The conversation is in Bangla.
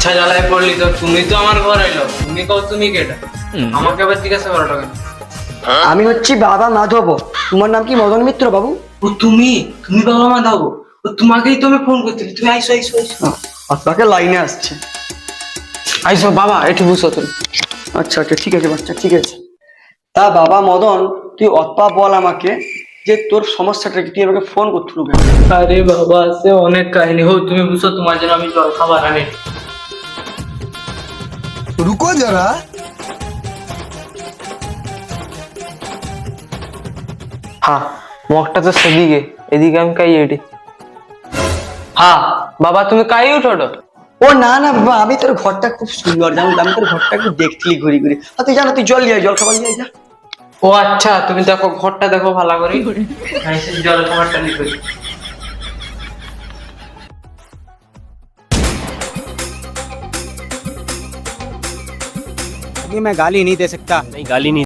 আচ্ছা জ্বালায় পড়লি তো, তুমি তো আমার ঘর এলো, তুমি কও তুমি কেটা? আমাকে আবার জিজ্ঞাসা করাটা কেন? আমি হচ্ছি বাবা মাধব। তোমার নাম কি মদন মিত্র বাবু? ও তুমি তুমি বাবা মা দাও, ও তোমাকেই তো আমি ফোন করছিলি, তুমি আইসো আইসো আইসো। আপনাকে লাইনে আসছে। আইসো বাবা, একটু বুঝো তুমি। আচ্ছা আচ্ছা, ঠিক আছে বাচ্চা, ঠিক আছে। তা বাবা মদন, তুই অতপা বল আমাকে যে তোর সমস্যাটা কি, তুই আমাকে ফোন করছিল কেন? আরে বাবা, সে অনেক কাহিনী। হো তুমি বুঝো, তোমার জন্য আমি জল খাবার আনি। रुको जरा। হ্যাঁ, মগটা তো সেদিকে, এদিকে আমি কাই এটি। হ্যাঁ বাবা, তুমি কাই উঠো। ও না না বাবা, আমি তোর ঘরটা খুব সুন্দর জানো, আমি তোর ঘরটা একটু দেখছিলি ঘুরি ঘুরি। আর তুই জানো, তুই জল নিয়ে আয়, জল খাবার নিয়ে আয়, যা। ও আচ্ছা, তুমি দেখো ঘরটা দেখো ভালো করে, জল খাবারটা নিবে। मैं गाली नहीं दे सकता। नहीं गाली नहीं